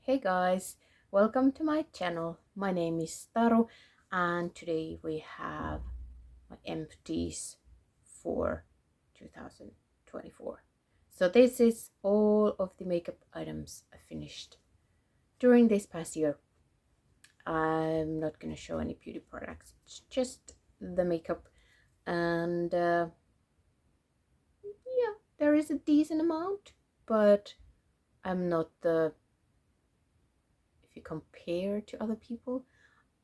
Hey guys, welcome to my channel. My name is Taru and today we have my empties for 2024. So this is all of the makeup items I finished during this past year. I'm not gonna show any beauty products, it's just the makeup and yeah, there is a decent amount, but I'm not the if you compare to other people,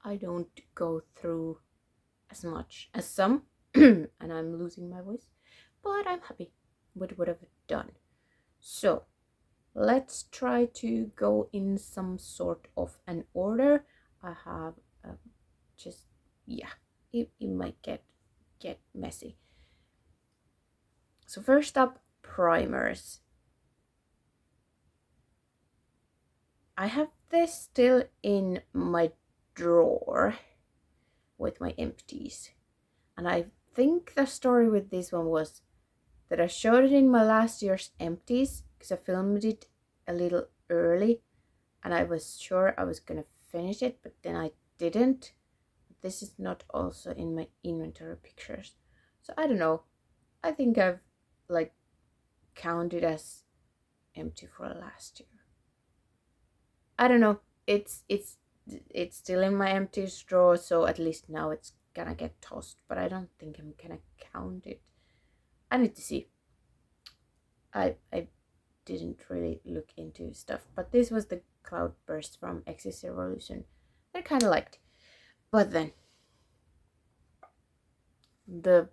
I don't go through as much as some, and I'm losing my voice, but I'm happy with what I've done. So let's try to go in some sort of an order. I have just, yeah, it might get messy. So first up, primers. I have this still in my drawer with my empties. And I think the story with this one was that I showed it in my last year's empties because I filmed it a little early and I was sure I was gonna finish it, but then I didn't. This is not also in my inventory pictures. So I don't know. I think I've like counted as empty for last year. I don't know. It's still in my empty drawer, so at least now it's gonna get tossed, but I don't think I'm gonna count it. I need to see. I didn't really look into stuff, but this was the cloudburst from Exis Revolution. I kind of liked, but then the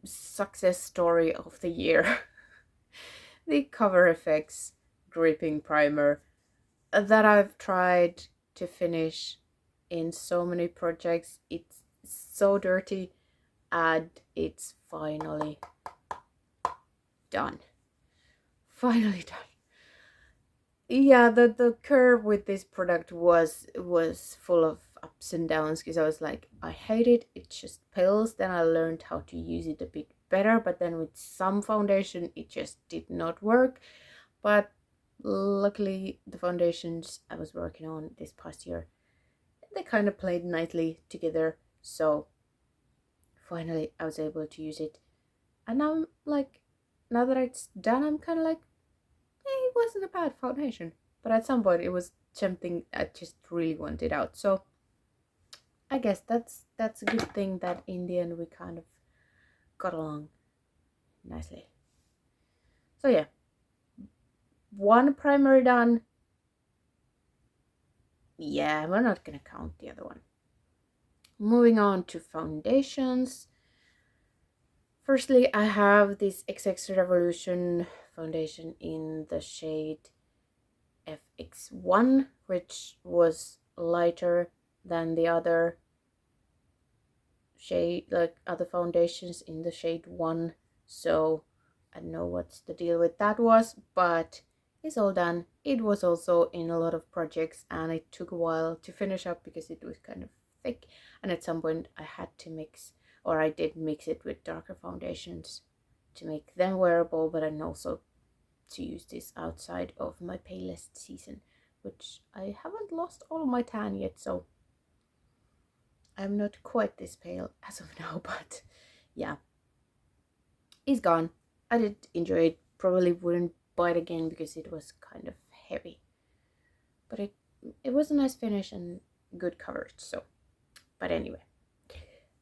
success story of the year, the Cover FX gripping primer that I've tried to finish in so many projects. It's so dirty, and it's finally done. Finally done. Yeah, the curve with this product was full of ups and downs because I was like, I hate it, it's just pills. Then I learned how to use it a bit better, but then with some foundation it just did not work. But luckily the foundations I was working on this past year, they kind of played nicely together, so finally I was able to use it. And I'm like, now that it's done, I'm kind of like, it wasn't a bad foundation, but at some point it was something I just really wanted out. So I guess that's a good thing that in the end we kind of got along nicely. So yeah, one primer done. Yeah, we're not gonna count the other one. Moving on to foundations. Firstly, I have this XX Revolution foundation in the shade FX1, which was lighter than the other shade, like other foundations in the shade 1. So I don't know what's the deal with that was, but it's all done. It was also in a lot of projects and it took a while to finish up because it was kind of thick, and at some point I had to mix, or I did mix it with darker foundations to make them wearable, but then also to use this outside of my palest season, which I haven't lost all of my tan yet, so I'm not quite this pale as of now, but yeah, it's gone. I did enjoy it. Probably wouldn't buy it again because it was kind of heavy, but it was a nice finish and good coverage. So, but anyway,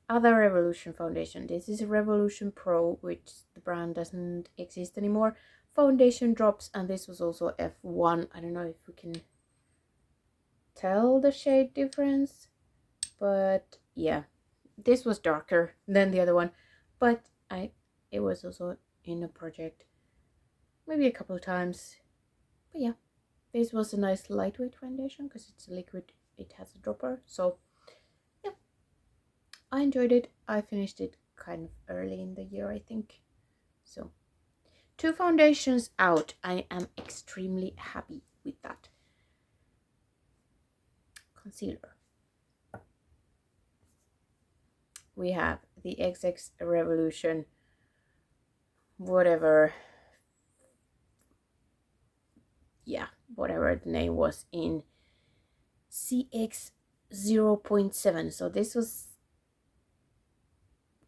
other Revolution foundation. This is a Revolution Pro, which the brand doesn't exist anymore. Foundation drops, and this was also F1. I don't know if we can tell the shade difference, but yeah, this was darker than the other one, but it was also in a project maybe a couple of times. But yeah, this was a nice lightweight foundation because it's a liquid, it has a dropper. So yeah, I enjoyed it. I finished it kind of early in the year, I think. So 2 foundations out. I am extremely happy with that. Concealer. We have the XX Revolution, whatever. Yeah, whatever whatever the name was, in CX 0.7. So this was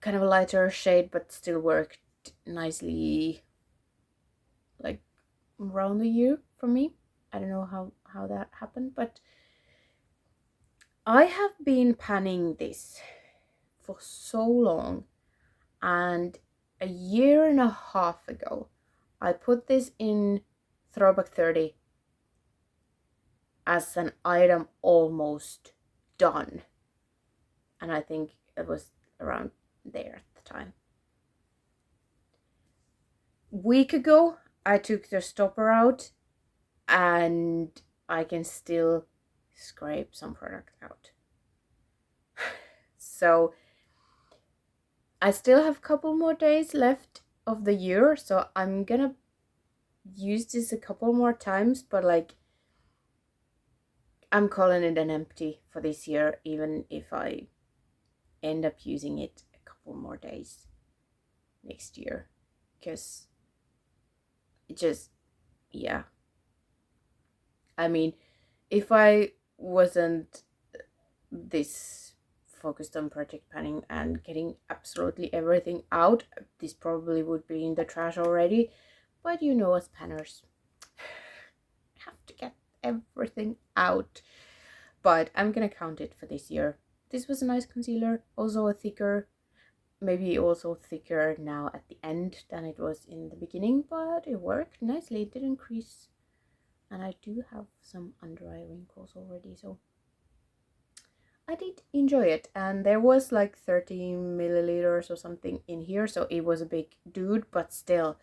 kind of a lighter shade, but still worked nicely, like around the year for me. I don't know how that happened, but I have been panning this for so long, and a year and a half ago I put this in Throwback 30 as an item almost done, and I think it was around there at the time. Week ago I took the stopper out and I can still scrape some product out. So I still have a couple more days left of the year, so I'm gonna use this a couple more times, but like, I'm calling it an empty for this year, even if I end up using it a couple more days next year, because it just, yeah. I mean, if I wasn't this focused on project panning and getting absolutely everything out, this probably would be in the trash already. But you know, as panners, have to get everything out. But I'm gonna count it for this year. This was a nice concealer, also a thicker, maybe also thicker now at the end than it was in the beginning, but it worked nicely. It didn't crease, and I do have some under eye wrinkles already, so I did enjoy it. And there was like 30 milliliters or something in here, so it was a big dude, but still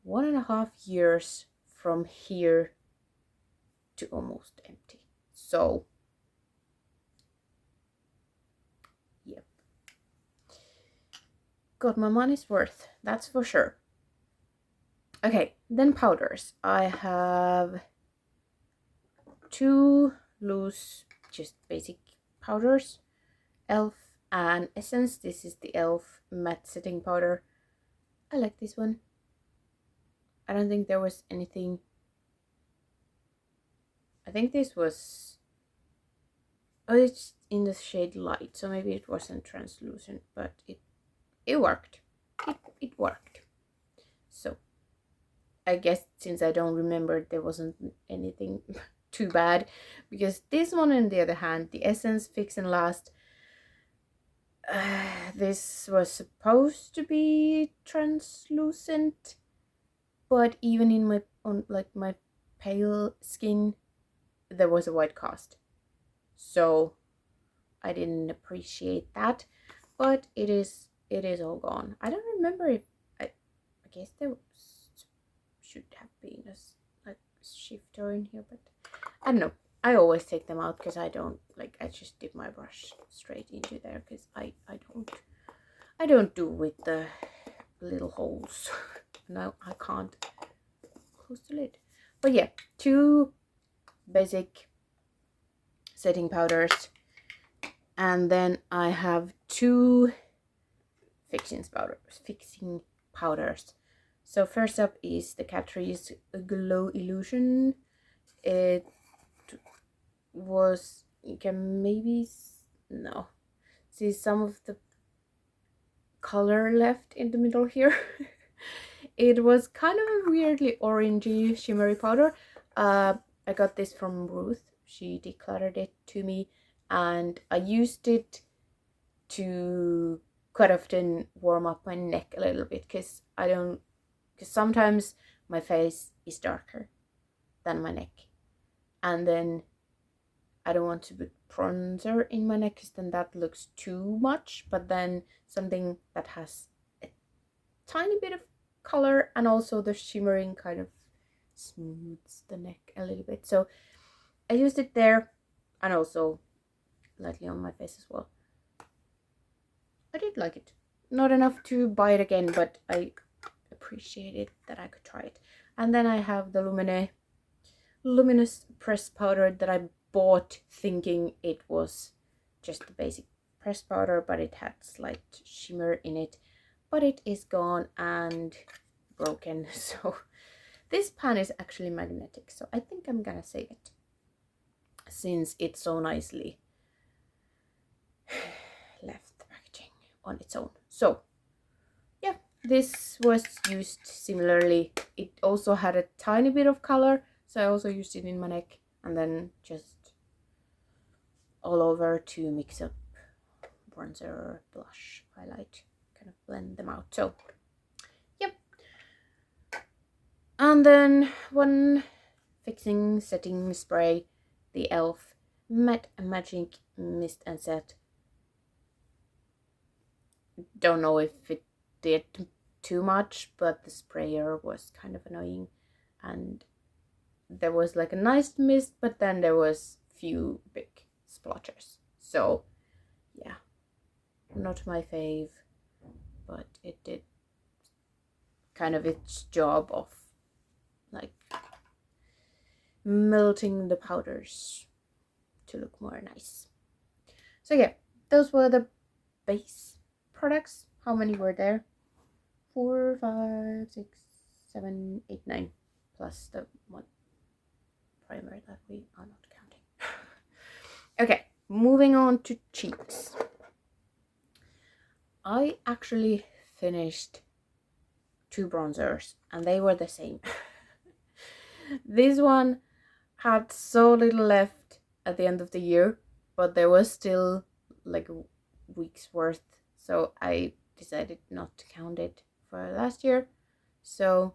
1.5 years from here to almost empty. So yep, got my money's worth, that's for sure. Okay, then powders. I have 2 loose, just basic powders, Elf and Essence. This is the Elf matte setting powder. I like this one. I don't think there was anything. I think this was, oh, it's in the shade Light, so maybe it wasn't translucent, but it worked. It worked. So I guess since I don't remember, there wasn't anything too bad, because this one, on the other hand, the Essence Fix and Last, this was supposed to be translucent, but even in my my pale skin, there was a white cast, so I didn't appreciate that. But it is all gone. I don't remember if I guess there should have been a shifter in here, but I don't know. I always take them out because I don't like, I just dip my brush straight into there, because I don't do with the little holes. No, I can't close the lid. But yeah, 2 basic setting powders, and then I have 2 fixing powders. So first up is the Catrice Glow Illusion. It was, you can maybe no see some of the color left in the middle here. It was kind of a weirdly orangey shimmery powder. I got this from Ruth. She decluttered it to me, and I used it to quite often warm up my neck a little bit, because sometimes my face is darker than my neck, and then I don't want to put bronzer in my neck, because then that looks too much. But then something that has a tiny bit of color and also the shimmering kind of smooths the neck a little bit. So I used it there, and also lightly on my face as well. I did like it. Not enough to buy it again, but I appreciated that I could try it. And then I have the Luminous pressed powder that I bought thinking it was just the basic pressed powder, but it had slight shimmer in it. But it is gone and broken, so This pan is actually magnetic, so I think I'm gonna save it since it's so nicely left the packaging on its own. So yeah, this was used similarly. It also had a tiny bit of color, so I also used it in my neck and then just all over to mix up bronzer, blush, highlight, kind of blend them out. So yep. And then one fixing setting spray, the e.l.f. Matte Magic Mist and Set. Don't know if it did too much, but the sprayer was kind of annoying, and there was like a nice mist, but then there was few big splotches. So yeah, not my fave, but it did kind of its job of like melting the powders to look more nice. So yeah, those were the base products. How many were there? 4, 5, 6, 7, 8, 9, plus the one primer that we are not counting. Okay, moving on to cheeks. I actually finished 2 bronzers and they were the same. This one had so little left at the end of the year, but there was still like a week's worth, so I decided not to count it for last year. So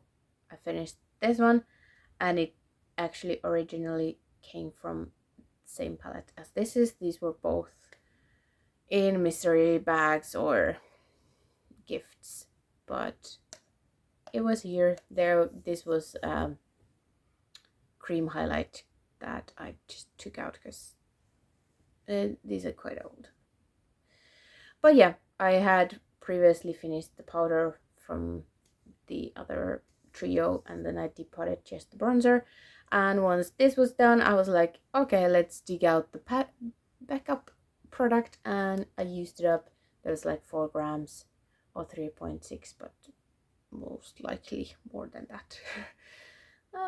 I finished this one, and it actually originally came from the same palette as this is. These were both in mystery bags or gifts, but it was here. This was cream highlight that I just took out because these are quite old. But yeah, I had previously finished the powder from the other trio, and then I depotted just the bronzer. And once this was done, I was like, okay, let's dig out the backup product, and I used it up. There was like 4 grams or 3.6, but most likely more than that.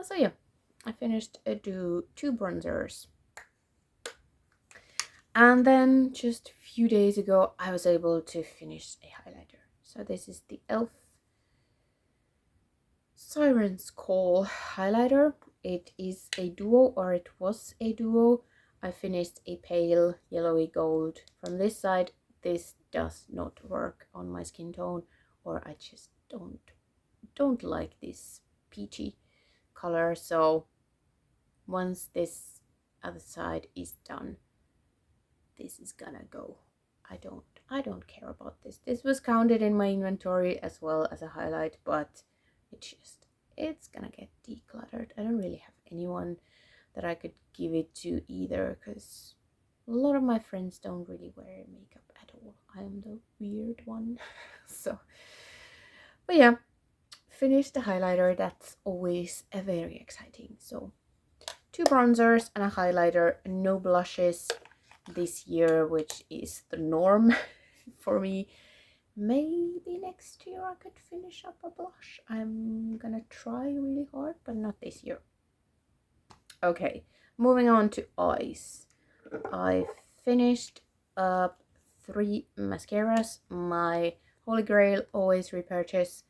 So yeah, I finished 2 bronzers. And then just a few days ago, I was able to finish a highlighter. So this is the e.l.f. Siren's Call highlighter. It is a duo, or it was a duo. I finished a pale yellowy gold from this side. This does not work on my skin tone, or I just don't like this peachy color. So once this other side is done, this is gonna go. I don't care about this. This was counted in my inventory as well as a highlight, but it's gonna get decluttered. I don't really have anyone that I could give it to either, because a lot of my friends don't really wear makeup at all. I am the weird one. So, but yeah, finish the highlighter. That's always a very exciting. So 2 bronzers and a highlighter, no blushes this year, which is the norm for me. Maybe next year I could finish up a blush. I'm gonna try really hard, but not this year. Okay, moving on to eyes. I finished up 3 mascaras. My holy grail, always repurchase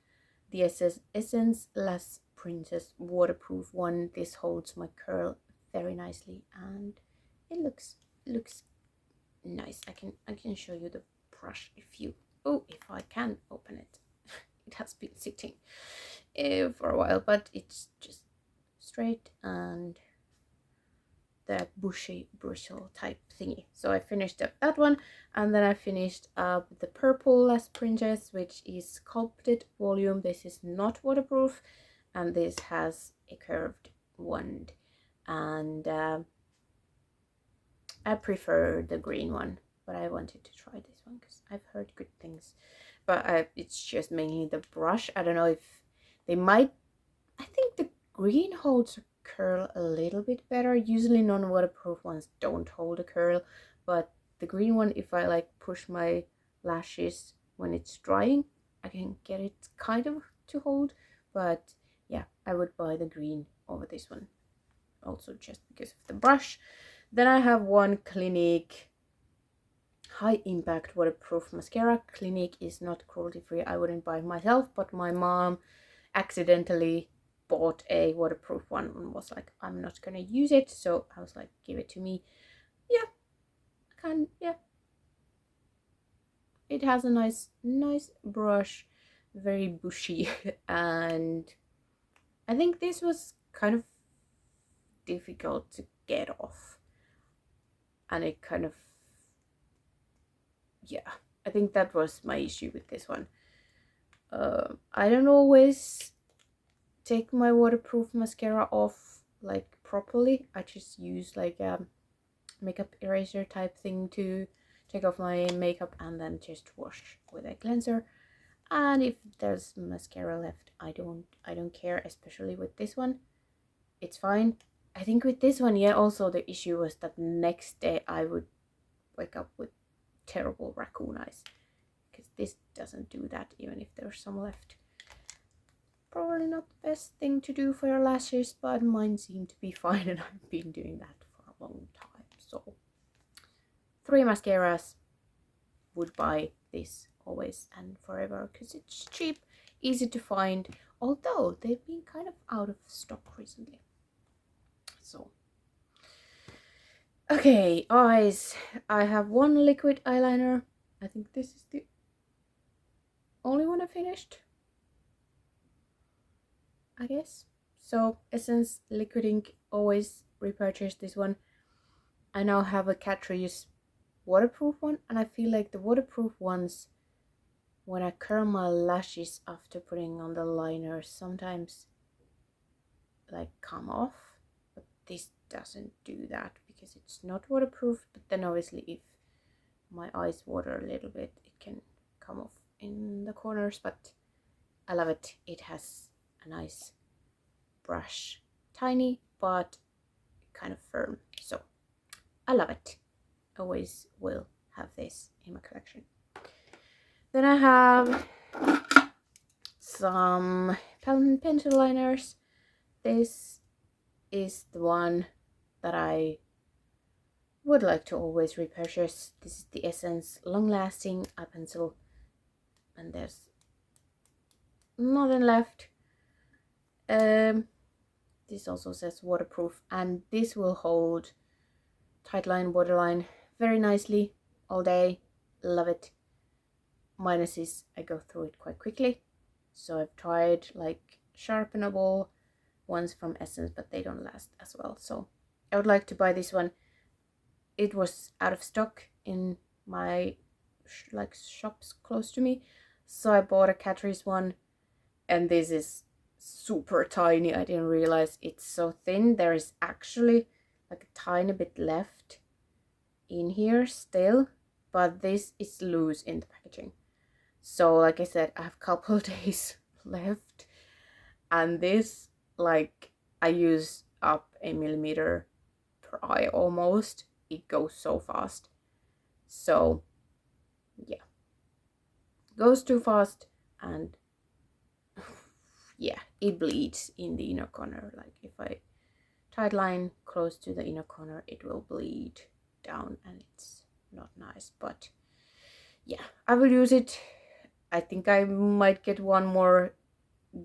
the Essence Lash Princess waterproof one. This holds my curl very nicely, and it looks nice. I can show you the brush if I can open it. It has been sitting for a while, but it's just straight and the bushy bristle type thingy. So I finished up that one, and then I finished up the purple Lash Princess, which is sculpted volume. This is not waterproof, and this has a curved wand, and I prefer the green one, but I wanted to try this one because I've heard good things. But it's just mainly the brush. I don't know if they might. I think the green holds a curl a little bit better. Usually non-waterproof ones don't hold a curl, but the green one, if I like push my lashes when it's drying, I can get it kind of to hold. But yeah, I would buy the green over this one, also just because of the brush. Then I have one Clinique high impact waterproof mascara. Clinique is not cruelty free. I wouldn't buy it myself, but my mom accidentally bought a waterproof one and was like, I'm not gonna use it, so I was like, give it to me. Yeah, yeah, it has a nice brush, very bushy. And I think this was kind of difficult to get off, and it kind of, yeah, I think that was my issue with this one. I don't always take my waterproof mascara off like properly. I just use like a makeup eraser type thing to take off my makeup and then just wash with a cleanser. And if there's mascara left, I don't care, especially with this one. It's fine. I think with this one, yeah, also the issue was that next day I would wake up with terrible raccoon eyes, because this doesn't do that even if there's some left. Probably not the best thing to do for your lashes, but mine seem to be fine, and I've been doing that for a long time. So 3 mascaras, would buy this always and forever because it's cheap, easy to find, although they've been kind of out of stock recently. So okay, eyes. I have one liquid eyeliner. I think this is the only one I finished, I guess. So Essence Liquid Ink, always repurchase this one. I now have a Catrice waterproof one, and I feel like the waterproof ones, when I curl my lashes after putting on the liner, sometimes like come off, but this doesn't do that because it's not waterproof. But then obviously if my eyes water a little bit, it can come off in the corners, but I love it. It has a nice brush, tiny but kind of firm, so I love it. Always will have this in my collection. Then I have some pencil liners. This is the one that I would like to always repurchase. This is the Essence Long Lasting Eye Pencil, and there's nothing left. This also says waterproof, and this will hold tight line, borderline very nicely all day. Love it. Minus is I go through it quite quickly. So I've tried like sharpenable ones from Essence, but they don't last as well. So I would like to buy this one. It was out of stock in my like shops close to me, so I bought a Catrice one, and this is super tiny. I didn't realize it's so thin. There is actually like a tiny bit left in here still, but this is loose in the packaging. So like I said, I have a couple of days left, and this, like, I use up 1mm per eye almost. It goes so fast. So yeah, goes too fast, and yeah, it bleeds in the inner corner. Like if I tight line close to the inner corner, it will bleed down, and it's not nice. But yeah, I will use it. I think I might get one more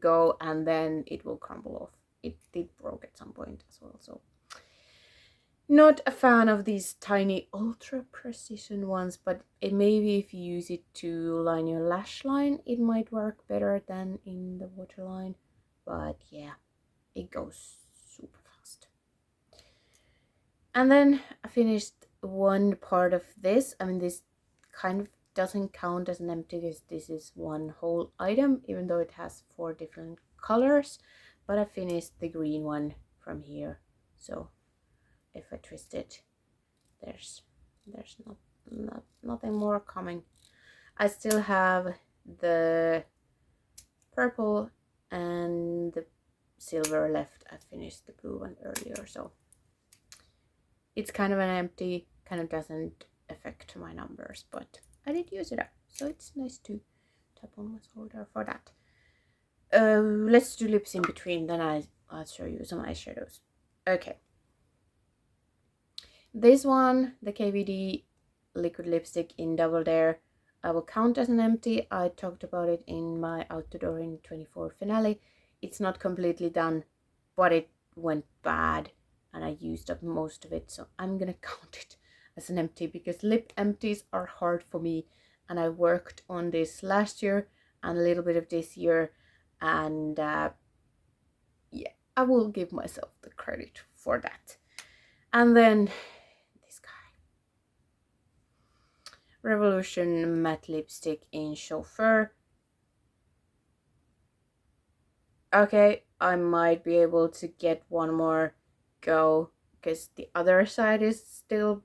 go, and then it will crumble off. It did broke at some point as well, so not a fan of these tiny ultra precision ones, but maybe if you use it to line your lash line, it might work better than in the waterline. But yeah, it goes super fast. And then I finished one part of this. I mean, this kind of doesn't count as an empty because this is one whole item, even though it has 4 different colors. But I finished the green one from here, so if I twist it, there's nothing more coming. I still have the purple and the silver left. I finished the blue one earlier, so it's kind of an empty, kind of doesn't affect my numbers, but I did use it up, so it's nice to tap on my shoulder for that. Let's do lips in between, then I'll show you some eyeshadows. Okay. This one, the KVD liquid lipstick in Double Dare, I will count as an empty. I talked about it in my Out the Door in 24 finale. It's not completely done, but it went bad and I used up most of it, so I'm gonna count it as an empty because lip empties are hard for me, and I worked on this last year and a little bit of this year, and yeah, I will give myself the credit for that. And then this guy, Revolution matte lipstick in Chauffeur. Okay, I might be able to get one more go because the other side is still a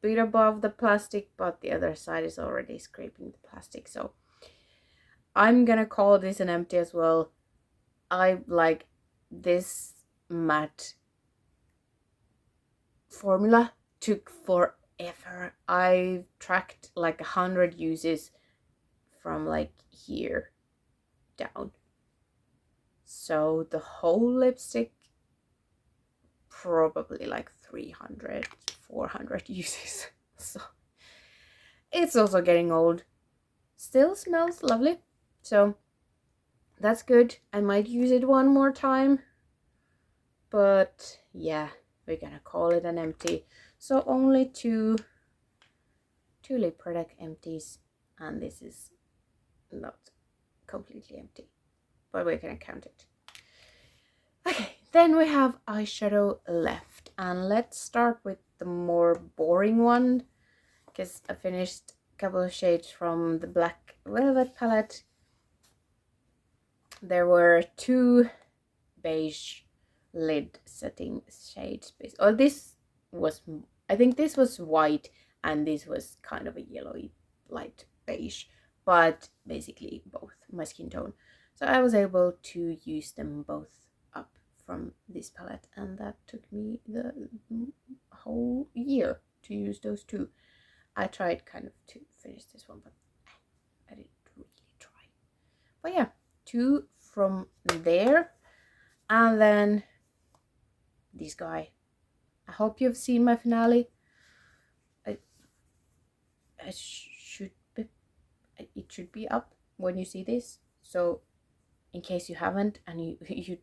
bit above the plastic, but the other side is already scraping the plastic, so I'm gonna call this an empty as well. I like this matte formula took forever. I tracked like 100 uses from like here down. So the whole lipstick, probably like 300, 400 uses. So it's also getting old. Still smells lovely. So that's good. I might use it one more time. But yeah, we're gonna call it an empty. So only two lip product empties, and this is not completely empty, but we're gonna count it. Okay, then we have eyeshadow left, and let's start with the more boring one because I finished a couple of shades from the Black Velvet palette. There were two beige lid setting shades. Oh, this was, I think this was white and this was kind of a yellowy light beige, but basically both my skin tone. So I was able to use them both up from this palette, and that took me the whole year to use those two. I tried kind of to finish this one, but I didn't really try. But yeah, two from there. And then this guy. I hope you've seen my finale. It should be up when you see this. So in case you haven't, and you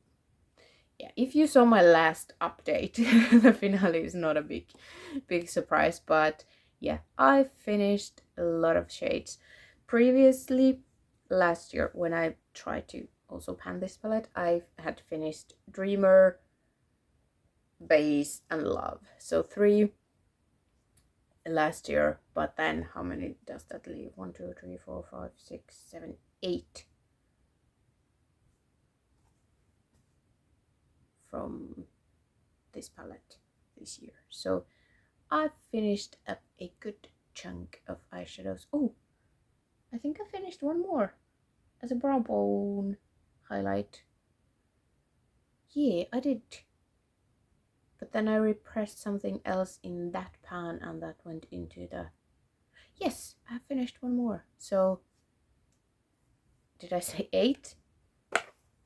yeah, if you saw my last update, the finale is not a big surprise. But yeah, I finished a lot of shades. Previously, last year when I tried to also pan this palette, I had finished Dreamer, Base, and Love. So 3 last year, but then how many does that leave? 1, 2, 3, 4, 5, 6, 7, 8 from this palette this year. So I finished up a good chunk of eyeshadows. Oh, I think I finished one more as a brow bone highlight. Yeah, I did. But then I repressed something else in that pan and that went into the... Yes, I finished one more. So, did I say 8?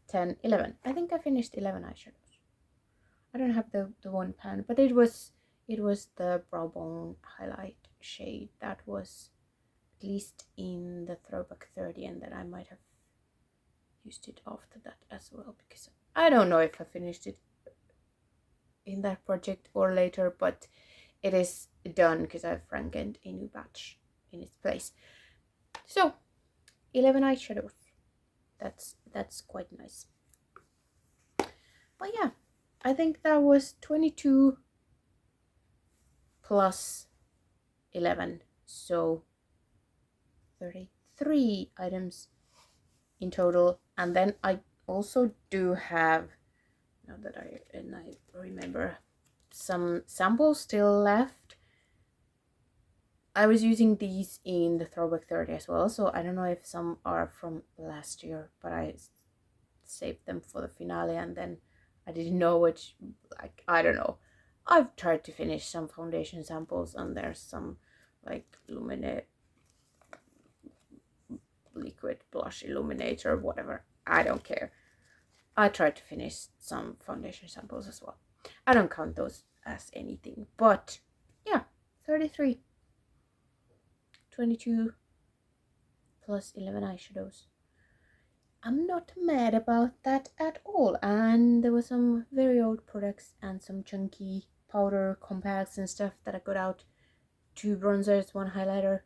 10, 11. I think I finished 11 eyeshadows. I don't have the one pan, but it was the brow bone highlight shade that was at least in the Throwback 30, and then I might have used it after that as well, because I don't know if I finished it in that project or later, but it is done because I've frankened a new batch in its place. So 11 eyeshadows. That's quite nice. But yeah, I think that was 22 plus 11, so 33 items in total. And then I also do have, now that I remember, some samples still left. I was using these in the Throwback 30 as well, so I don't know if some are from last year, but I saved them for the finale, and then I didn't know which, like, I don't know. I've tried to finish some foundation samples, and there's some like liquid blush illuminator, whatever. I don't care. I tried to finish some foundation samples as well. I don't count those as anything, but yeah, 33, 22 plus 11 eyeshadows. I'm not mad about that at all. And there were some very old products and some chunky powder compacts and stuff that I got out. 2 bronzers, 1 highlighter.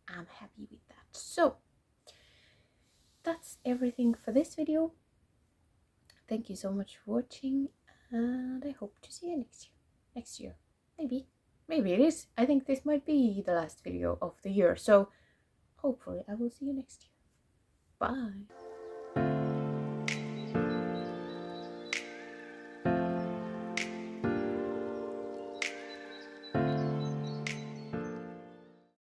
I'm happy with that. So that's everything for this video. Thank you so much for watching, and I hope to see you next year. Next year, maybe it is. I think this might be the last video of the year, so hopefully I will see you next year. Bye.